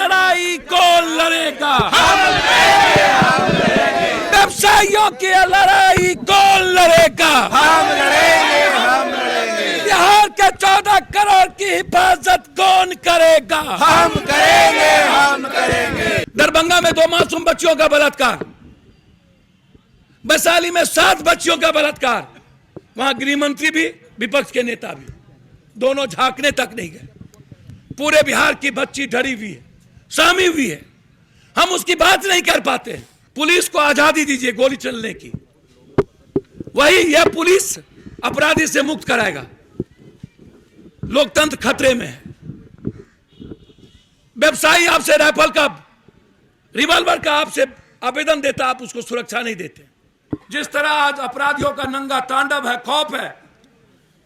लड़ाई कौन लड़ेगा? हम लड़ेंगे, हम लड़ेंगे। व्यवसायियों की लड़ाई कौन लड़ेगा? हम लड़ेंगे, हम लड़ेंगे। बिहार के 14 करोड़ की हिफाजत कौन करेगा? हम करेंगे, हम करेंगे। दरभंगा में 2 मासूम बच्चियों का बलात्कार, वैशाली में 7 बच्चियों का बलात्कार, वहां गृह मंत्री भी विपक्ष के नेता भी, दोनों झांकने तक नहीं गए। पूरे बिहार की बच्ची डरी हुई है, सहमी हुई है, हम उसकी बात नहीं कर पाते। पुलिस को आजादी दीजिए गोली चलने की, वही यह पुलिस अपराधी से मुक्त कराएगा। लोकतंत्र खतरे में है। व्यवसायी आपसे राइफल का, रिवॉल्वर का आपसे आवेदन देता, आप उसको सुरक्षा नहीं देते। जिस तरह आज अपराधियों का नंगा तांडव है, खौफ है,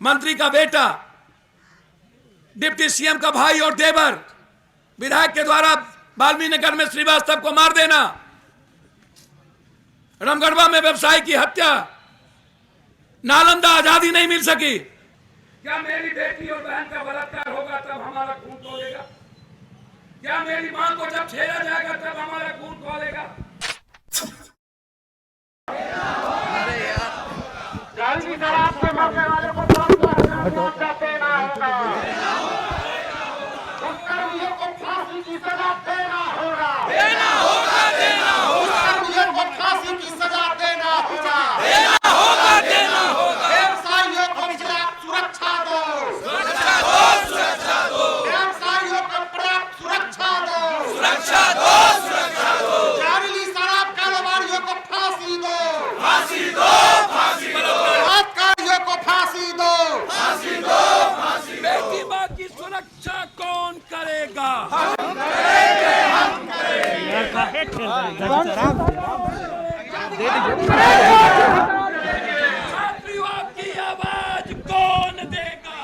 मंत्री का बेटा, डिप्टी सीएम का भाई और देवर, विधायक के द्वारा वाल्मीनगर में श्रीवास्तव को मार देना, रामगढ़वा में व्यवसायी की हत्या, नालंदा आजादी नहीं मिल सकी। क्या मेरी बेटी और बहन का बलात्कार होगा तब हमारा खून खौलेगा? क्या मेरी मां को जब छेड़ा जाएगा तब हमारा खून खौलेगा? आपके मरने वाले को देना होगा, कर्मियों को फांसी की सजा देना होगा, देना होगा, देना होगा। कर्मियों को फांसी की सजा देना होगा, देना होगा, देना होगा। व्यवसायियों को पर्याप्त सुरक्षा दो, सुरक्षा दो, सुरक्षा दो। व्यवसायियों को पर्याप्त सुरक्षा दो, सुरक्षा दो, सुरक्षा दो। जहरीली शराब कारोबारियों को फांसी दो, फांसी दो, फांसी दो। बलात्कारियों को फांसी दो, फांसी दो, फांसी दो। बेटी मां की सुरक्षा कौन करेगा? हम करेंगे, हम करेंगे। छात्रों की आवाज कौन देगा?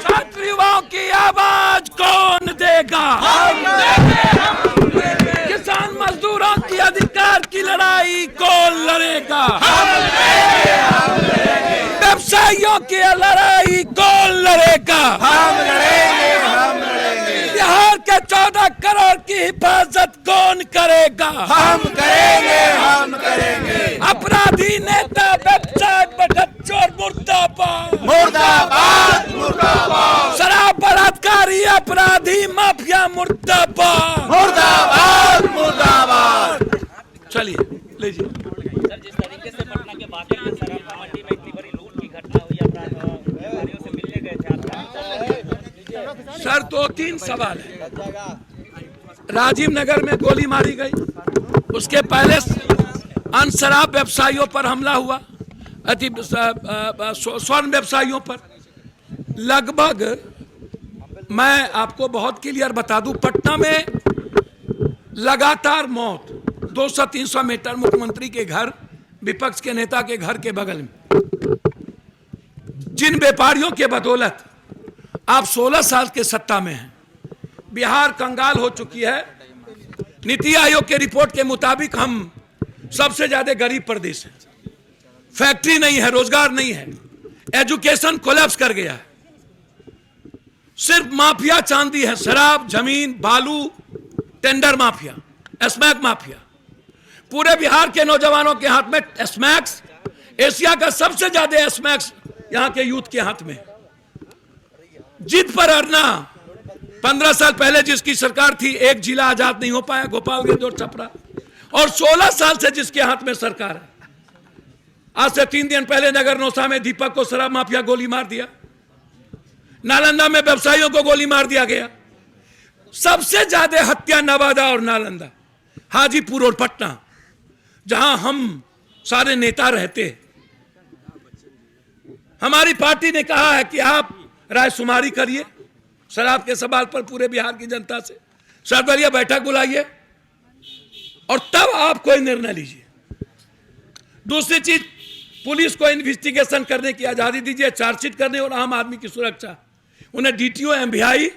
छात्रों की आवाज कौन देगा? किसान मजदूरों की अधिकार की लड़ाई कौन लड़ेगा? व्यवसायियों की लड़ाई कौन लड़ेगा? हम लड़ेंगे, हम लड़ेंगे। बिहार के 14 करोड़ की हिफाजत कौन करेगा? हम करेंगे, हम करेंगे। अपराधी नेता व्यवसाय चोर मुर्दाबाद, मुर्दाबाद, मुर्दाबाद। शराब बलात्कारी अपराधी माफिया मुर्दाबाद, मुर्दाबाद, मुर्दाबाद। चलिए लीजिए। सर, जिस तरीके से पटना के बाकी में शराब मंडी में इतनी बड़ी लूट की घटना हुई, अपराधियों से मिलने गए थे आप? सर 2-3 सवाल है। राजीव नगर में गोली मारी गई, उसके पहले अन्य शराब व्यवसायियों पर हमला हुआ, स्वर्ण व्यवसायियों पर। लगभग मैं आपको बहुत क्लियर बता दूं, पटना में लगातार मौत 200-300 मीटर मुख्यमंत्री के घर, विपक्ष के नेता के घर के बगल में। जिन व्यापारियों के बदौलत आप 16 साल के सत्ता में हैं, बिहार कंगाल हो चुकी है। नीति आयोग के रिपोर्ट के मुताबिक हम सबसे ज्यादा गरीब प्रदेश है। फैक्ट्री नहीं है, रोजगार नहीं है, एजुकेशन कोलैप्स कर गया है। सिर्फ माफिया चांदी है, शराब, जमीन, बालू, टेंडर माफिया, स्मैक माफिया। पूरे बिहार के नौजवानों के हाथ में स्मैक्स, एशिया का सबसे ज्यादा स्मैक्स यहां के यूथ के हाथ में। जिद पर अड़ना। 15 साल पहले जिसकी सरकार थी, एक जिला आजाद नहीं हो पाया, गोपालगंज और छपरा। और 16 साल से जिसके हाथ में सरकार है। आज से 3 दिन पहले नगर नौसा में दीपक को शराब माफिया गोली मार दिया, नालंदा में व्यवसायियों को गोली मार दिया गया। सबसे ज्यादा हत्या नवादा और नालंदा, हाजीपुर और पटना, जहां हम सारे नेता रहते हैं। हमारी पार्टी ने कहा है कि आप रायशुमारी करिए शराब के सवाल पर पूरे बिहार की जनता से, सर्वदलीय बैठक बुलाइए और तब आप कोई निर्णय लीजिए। दूसरी चीज, पुलिस को इन्वेस्टिगेशन करने की आजादी दीजिए, चार्जशीट करने और आम आदमी की सुरक्षा। उन्हें डीटीओ, एमवीआई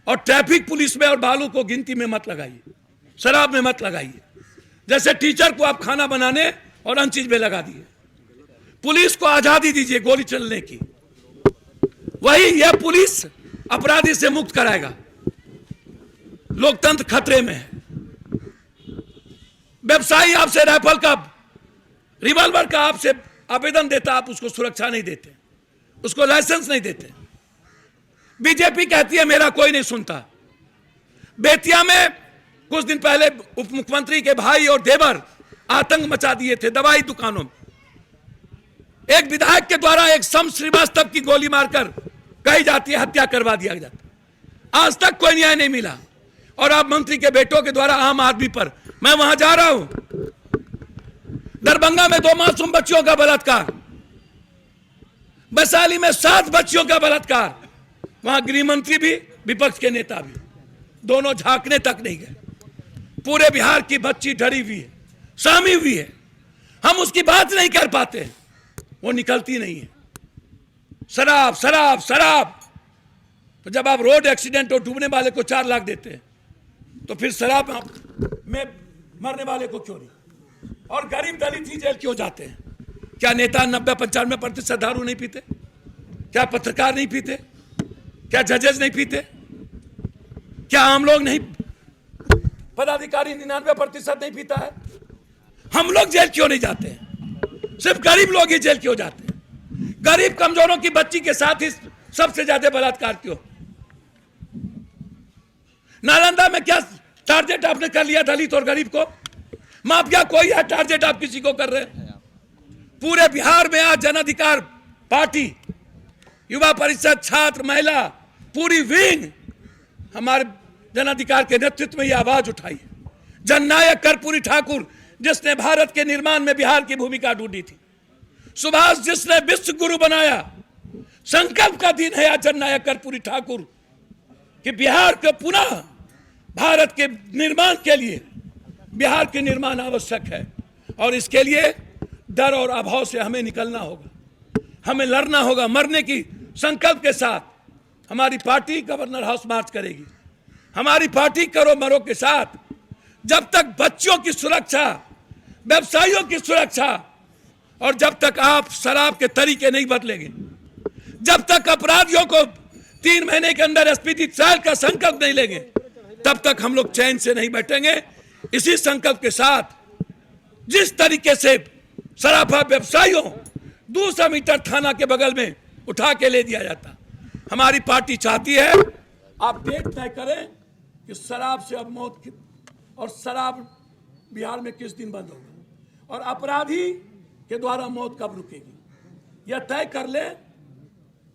और ट्रैफिक पुलिस में और बालू को गिनती में मत लगाइए, शराब में मत लगाइए। जैसे टीचर को आप खाना बनाने और अन्य चीज में लगा दिए। पुलिस को आजादी दीजिए गोली चलने की। वही यह पुलिस अपराधी से मुक्त कराएगा। लोकतंत्र खतरे में है। व्यवसायी आपसे राइफल का, रिवॉल्वर का आपसे आवेदन देता, आप उसको सुरक्षा नहीं देते, उसको लाइसेंस नहीं देते। बीजेपी कहती है मेरा कोई नहीं सुनता। बेतिया में कुछ दिन पहले उप मुख्यमंत्री के भाई और देवर आतंक मचा दिए थे दवाई दुकानों में। एक विधायक के द्वारा एक सम श्रीवास्तव की गोली मारकर कही जाती है हत्या करवा दिया जाता। आज तक कोई न्याय नहीं मिला। और अब मंत्री के बेटों के द्वारा आम आदमी पर, मैं वहां जा रहा हूं, दरभंगा में 2 मासूम बच्चियों का बलात्कार, वैशाली में 7 बच्चियों का बलात्कार, वहां गृह मंत्री भी विपक्ष के नेता भी, दोनों झांकने तक नहीं गए। पूरे बिहार की बच्ची डरी हुई है, सहमी हुई है, हम उसकी बात नहीं कर पाते, वो निकलती नहीं है। शराब शराब शराब। तो जब आप रोड एक्सीडेंट और डूबने वाले को 4 लाख देते हैं, तो फिर शराब में मरने वाले को क्यों नहीं? और गरीब दलित ही जेल क्यों जाते हैं? क्या नेता 90-95% दारू नहीं पीते? क्या पत्रकार नहीं पीते? क्या जजेस नहीं पीते? क्या आम लोग नहीं, पदाधिकारी 99% नहीं पीता है? हम लोग जेल क्यों नहीं जाते हैं? सिर्फ गरीब लोग ही जेल क्यों जाते हैं? गरीब कमजोरों की बच्ची के साथ ही सबसे ज्यादा बलात्कार क्यों? नालंदा में क्या टारगेट आपने कर लिया दलित और गरीब को? माफिया कोई है टारगेट आप किसी को कर रहे हैं? पूरे बिहार में आज जन अधिकार पार्टी, युवा परिषद, छात्र, महिला, पूरी विंग हमारे जन अधिकार के नेतृत्व में यह आवाज उठाई। जननायक कर्पूरी ठाकुर जिसने भारत के निर्माण में बिहार की भूमिका ढूंढी थी, सुभाष जिसने विश्व गुरु बनाया, संकल्प का दिन है आज जननायक कर्पूरी ठाकुर कि बिहार को पुनः भारत के निर्माण के लिए बिहार के निर्माण आवश्यक है। और इसके लिए डर और अभाव से हमें निकलना होगा, हमें लड़ना होगा। मरने की संकल्प के साथ हमारी पार्टी गवर्नर हाउस मार्च करेगी। हमारी पार्टी करो मरो के साथ जब तक बच्चों की सुरक्षा, व्यवसायियों की सुरक्षा, और जब तक आप शराब के तरीके नहीं बदलेंगे, जब तक अपराधियों को 3 महीने के अंदर एसपीडी ट्रायल का संकल्प नहीं लेंगे, तब तक हम लोग चैन से नहीं बैठेंगे। इसी संकल्प के साथ जिस तरीके से सराफा व्यवसायियों 200 मीटर थाना के बगल में उठा के ले दिया जाता, हमारी पार्टी चाहती है आप डेट तय करें कि शराब से अब मौत की, और शराब बिहार में किस दिन बंद होगा और अपराधी के द्वारा मौत कब रुकेगी, यह तय कर ले।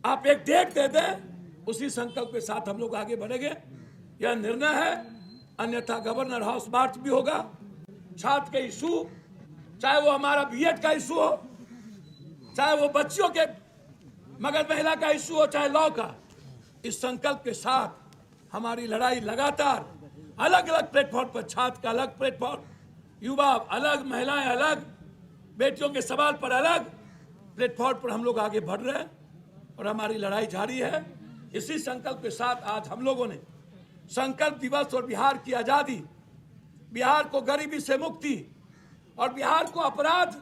आप एक डेट दे दें, उसी संकल्प के साथ हम लोग आगे बढ़ेंगे। यह निर्णय है, अन्यथा गवर्नर हाउस मार्च भी होगा। छात्र के इशू, चाहे वो हमारा बीएड का इशू हो, चाहे वो बच्चियों के मगर महिला का इशू हो, चाहे लॉ का, इस संकल्प के साथ हमारी लड़ाई लगातार अलग अलग प्लेटफॉर्म पर, छात्र का अलग प्लेटफॉर्म, युवा अलग, महिलाएं अलग, बेटियों के सवाल पर अलग प्लेटफॉर्म पर हम लोग आगे बढ़ रहे हैं और हमारी लड़ाई जारी है। इसी संकल्प के साथ आज हम लोगों ने संकल्प दिवस और बिहार की आजादी, बिहार को गरीबी से मुक्ति और बिहार को अपराध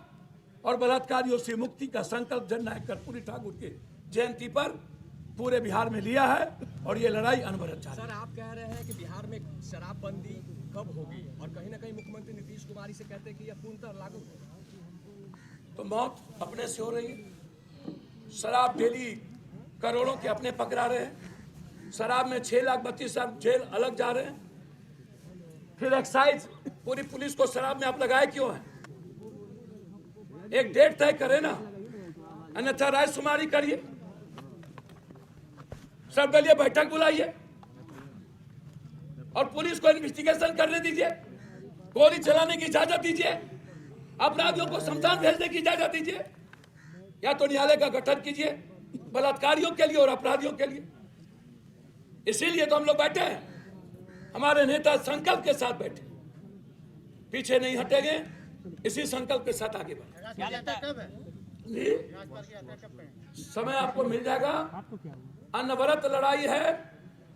और बलात्कारियों से मुक्ति का संकल्प जननायक कर्पूरी ठाकुर के जयंती पर पूरे बिहार में लिया है और ये लड़ाई अनवरत जारी है। सर, आप कह रहे हैं कि बिहार में शराबबंदी कब होगी, और कहीं ना कहीं मुख्यमंत्री नीतीश कुमार इसे कहते हैं कि यह पूर्णतः लागू होगा। तो मौत अपने से हो रही है। शराब डेली करोड़ों के अपने पकड़ा रहे हैं। शराब में 6,32,000 जेल अलग जा रहे हैं। फिर एक्साइज पूरी पुलिस को शराब में आप लगाए क्यों हैं? एक डेट तय करें ना, अन्यथा रायशुमारी करिए, सर्वदलीय बैठक बुलाइए और पुलिस को इन्वेस्टिगेशन करने दीजिए, गोली चलाने की इजाजत दीजिए, अपराधियों को शमशान भेजने की इजाजत दीजिए, या तो न्यायालय का गठन कीजिए बलात्कारियों के लिए और अपराधियों के लिए। इसीलिए तो हम लोग बैठे हैं, हमारे नेता संकल्प के साथ बैठे, पीछे नहीं हटेंगे, इसी संकल्प के साथ आगे बढ़े। समय आपको मिल जाएगा। अनवरत लड़ाई है।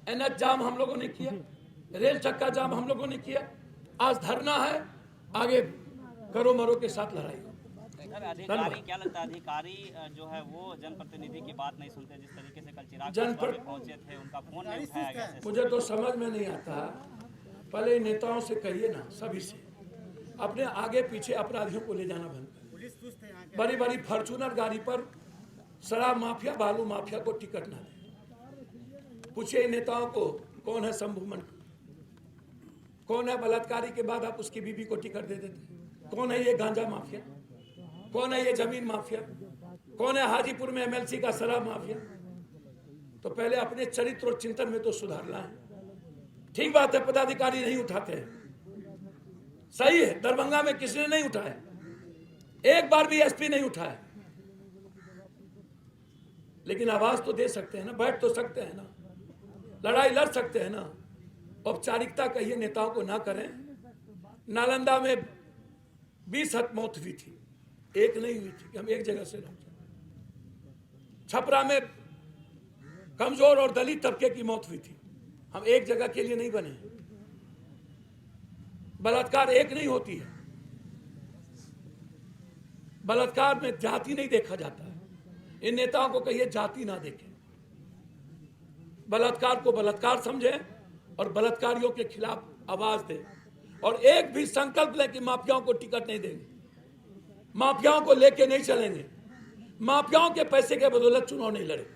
एनएच जाम हम लोगों ने किया, रेल चक्का जाम हम लोगों ने किया, आज धरना है, आगे करो मरो के साथ लड़ाई। अधिकारी क्या लगता है, अधिकारी जो है वो जनप्रतिनिधि की बात नहीं सुनते, जिस तरीके से कल चिराग जनपद- पासवान भी पहुंचे थे, उनका फोन नहीं उठाया गया। मुझे तो समझ में नहीं आता। पहले नेताओं से कहिए ना, सभी से अपने आगे पीछे अपराधियों को ले जाना बंद करें। बड़ी बड़ी फॉर्च्यूनर गाड़ी पर शराब माफिया, बालू माफिया को टिकट ना दे। पूछिए नेताओं को, कौन है शंभुमन, कौन है बलात्कारी के बाद आप उसकी बीबी को टिकट दे देते? कौन है ये गांजा माफिया, कौन है ये जमीन माफिया, कौन है हाजीपुर में एमएलसी का शराब माफिया? तो पहले अपने चरित्र और चिंतन में तो सुधार लाएं। ठीक बात है, पदाधिकारी नहीं उठाते हैं, सही है। दरभंगा में किसने नहीं उठाया? एक बार भी एसपी नहीं उठाया। लेकिन आवाज तो दे सकते हैं ना, बैठ तो सकते हैं ना, लड़ाई लड़ सकते हैं ना। औपचारिकता कहिए नेताओं को ना करें। नालंदा में 20 मौत हुई थी, एक नहीं हुई थी कि हम एक जगह से लौटे। छपरा में कमजोर और दलित तबके की मौत हुई थी, हम एक जगह के लिए नहीं बने। बलात्कार एक नहीं होती है, बलात्कार में जाति नहीं देखा जाता है। इन नेताओं को कहिए जाति ना देखें, बलात्कार को बलात्कार समझे और बलात्कारियों के खिलाफ आवाज दे। और एक भी संकल्प लें कि माफियाओं को टिकट नहीं देंगे, माफियाओं को लेके नहीं चलेंगे, माफियाओं के पैसे के बदौलत चुनाव नहीं लड़े।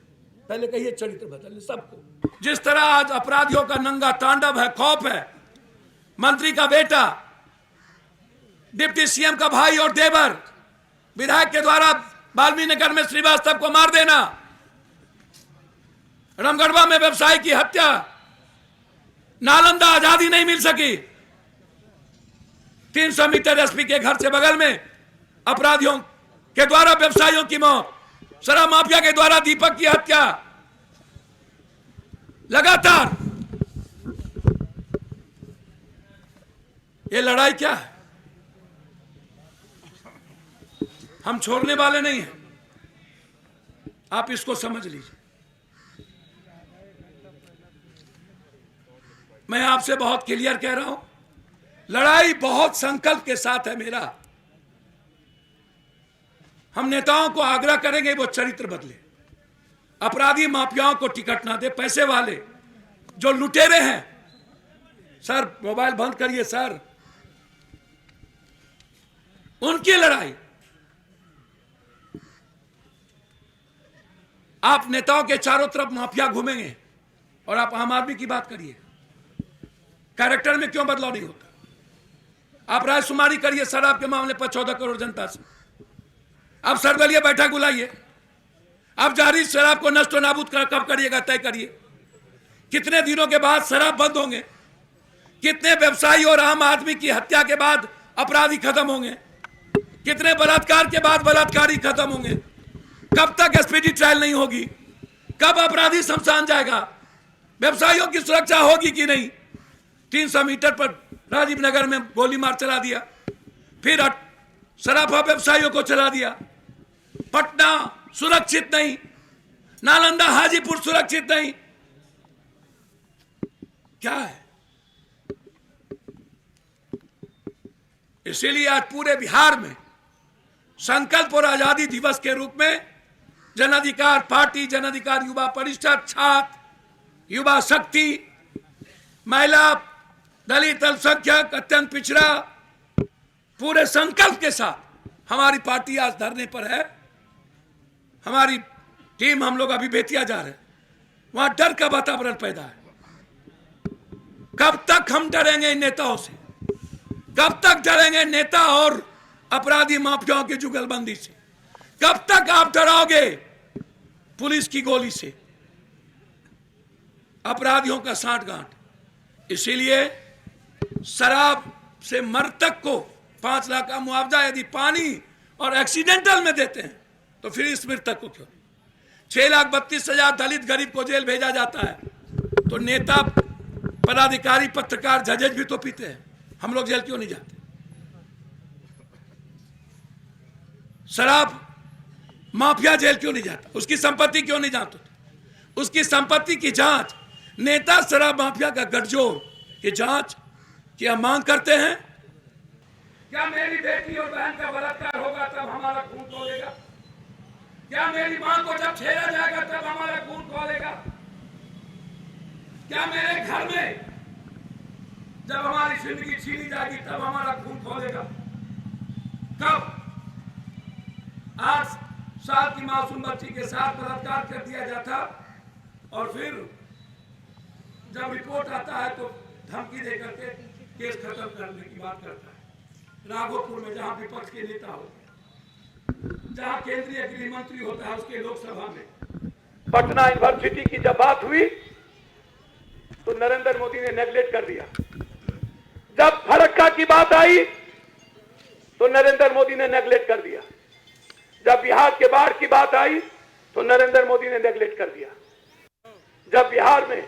पहले कहिए चरित्र बदल सबको। जिस तरह आज अपराधियों का नंगा तांडव है, खौफ है, मंत्री का बेटा, डिप्टी सीएम का भाई और देवर, विधायक के द्वारा वाल्मीनगर में श्रीवास्तव को मार देना, रामगढ़वा में व्यवसायी की हत्या, नालंदा आजादी नहीं मिल सकी, 300 मीटर एसपी के घर से बगल में अपराधियों के द्वारा व्यवसायियों की मौत, शराब माफिया के द्वारा दीपक की हत्या, लगातार ये लड़ाई क्या है? हम छोड़ने वाले नहीं हैं, आप इसको समझ लीजिए। मैं आपसे बहुत क्लियर कह रहा हूं, लड़ाई बहुत संकल्प के साथ है मेरा। हम नेताओं को आग्रह करेंगे वो चरित्र बदले, अपराधी माफियाओं को टिकट ना दे। पैसे वाले जो लुटेरे हैं, सर मोबाइल बंद करिए सर, उनकी लड़ाई आप नेताओं के चारों तरफ माफिया घूमेंगे और आप आम आदमी की बात करिए, कैरेक्टर में क्यों बदलाव नहीं होता? आप रायशुमारी करिए शराब के मामले पर 14 करोड़ जनता से, आप सर्वदलीय बैठक बुलाइए, आप जारी शराब को नष्ट और नाबूद कब करिएगा तय करिए। कितने दिनों के बाद शराब बंद होंगे? कितने व्यवसायी और आम आदमी की हत्या के बाद अपराधी खत्म होंगे? कितने बलात्कार के बाद बलात्कारी खत्म होंगे? कब तक एसपीडी ट्रायल नहीं होगी? कब अपराधी शमशान जाएगा? व्यवसायियों की सुरक्षा होगी कि नहीं? 300 मीटर पर राजीव नगर में गोली मार चला दिया, फिर सराफा व्यवसायियों को चला दिया। पटना सुरक्षित नहीं, नालंदा हाजीपुर सुरक्षित नहीं। क्या है? इसीलिए आज पूरे बिहार में संकल्प और आजादी दिवस के रूप में जन अधिकार पार्टी, जन अधिकार युवा परिषद, छात्र, युवा शक्ति, महिला, दलित, अल्पसंख्यक, अत्यंत पिछड़ा, पूरे संकल्प के साथ हमारी पार्टी आज धरने पर है। हमारी टीम, हम लोग अभी बेतिया जा रहे हैं, वहां डर का वातावरण पैदा है। कब तक हम डरेंगे इन नेताओं से? कब तक डरेंगे नेता और अपराधी माफियाओं की जुगलबंदी से? कब तक आप डराओगे पुलिस की गोली से, अपराधियों का सांठगांठ? इसीलिए शराब से मृतक को 5 लाख का मुआवजा यदि पानी और एक्सीडेंटल में देते हैं तो फिर इस मृतक को क्यों? 6,32,000 दलित गरीब को जेल भेजा जाता है, तो नेता, पदाधिकारी, पत्रकार, जजेज भी तो पीते हैं, हम लोग जेल क्यों नहीं जाते? शराब माफिया जेल क्यों नहीं जाता? उसकी संपत्ति क्यों नहीं जाता? उसकी संपत्ति की जांच, नेता शराब माफिया का गठजोड़ की जांच की हम मांग करते हैं। क्या मेरी बेटी और बहन का बलात्कार होगा तब हमारा खून तोड़ेगा? क्या मेरी मां को जब छेड़ा जाएगा तब हमारा खून खोलेगा? क्या मेरे घर में जब हमारी जिंदगी छीनी जाएगी तब हमारा खून खोलेगा? कब? 8 साल की मासूम बच्ची के साथ बलात्कार कर दिया जाता और फिर जब रिपोर्ट आता है तो धमकी दे करके केस खत्म करने की बात करता है। राघोपुर में जहां विपक्ष के नेता होते हैं, जहां केंद्रीय गृह मंत्री होता है, उसके लोकसभा में पटना यूनिवर्सिटी की जब बात हुई तो नरेंद्र मोदी ने नेगलेक्ट कर दिया। जब फरक्का की बात आई तो नरेंद्र मोदी ने नेगलेक्ट कर दिया। जब बिहार के बाढ़ की बात आई तो नरेंद्र मोदी ने नेगलेक्ट कर दिया। जब बिहार में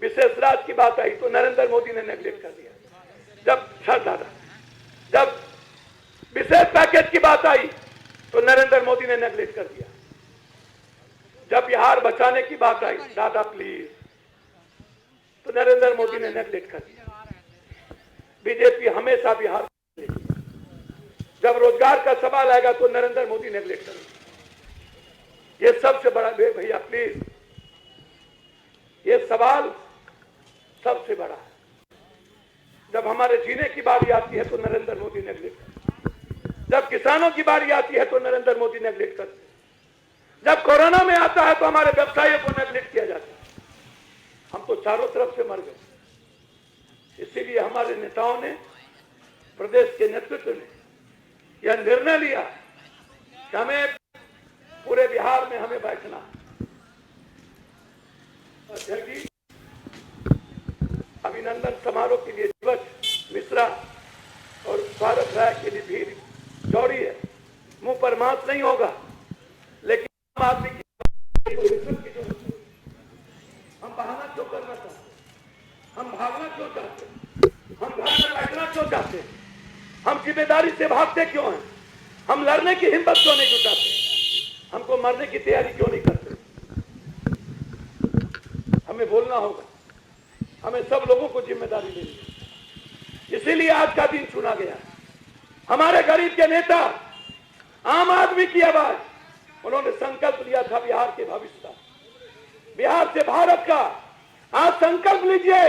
विशेष राज की बात आई तो नरेंद्र मोदी ने नेगलेक्ट कर दिया। जब विशेष पैकेज की बात आई तो नरेंद्र मोदी ने नेगलेक्ट कर दिया। जब बिहार बचाने की बात आई, दादा प्लीज, तो नरेंद्र मोदी ने नेगलेक्ट कर दिया। बीजेपी हमेशा बिहार, जब रोजगार का सवाल आएगा तो नरेंद्र मोदी नेगलेक्ट करेंगे। ये सबसे बड़ा, भैया प्लीज, ये सवाल सबसे बड़ा है। जब हमारे जीने की बारी आती है तो नरेंद्र मोदी नेगलेक्ट करते हैं। जब किसानों की बारी आती है तो नरेंद्र मोदी नेगलेक्ट करते हैं। जब कोरोना में आता है तो हमारे व्यवसायियों को नेगलेक्ट किया जाता है। हम तो चारों तरफ से मर गए। इसीलिए हमारे नेताओं ने, प्रदेश के नेतृत्व ने यह निर्णय लिया कि हमें पूरे बिहार में हमें बैठना। अध्यक्ष जी, अभिनंदन समारोह के लिए दिवस मिश्रा और स्वागत राय के लिए भीड़ चौड़ी है। मुंह पर मांस नहीं होगा, लेकिन आम आदमी की हम बहाना क्यों करना चाहते? हम भागना क्यों चाहते? हम घर में बैठना क्यों चाहते? हम जिम्मेदारी से भागते क्यों हैं? हम लड़ने की हिम्मत क्यों नहीं जुटाते? हमको मरने की तैयारी क्यों नहीं करते? हमें बोलना होगा। हमें सब लोगों को जिम्मेदारी लेनी है। इसीलिए आज का दिन चुना गया। हमारे गरीब के नेता, आम आदमी की आवाज, उन्होंने संकल्प लिया था बिहार के भविष्य का, बिहार से भारत का। आज संकल्प लीजिए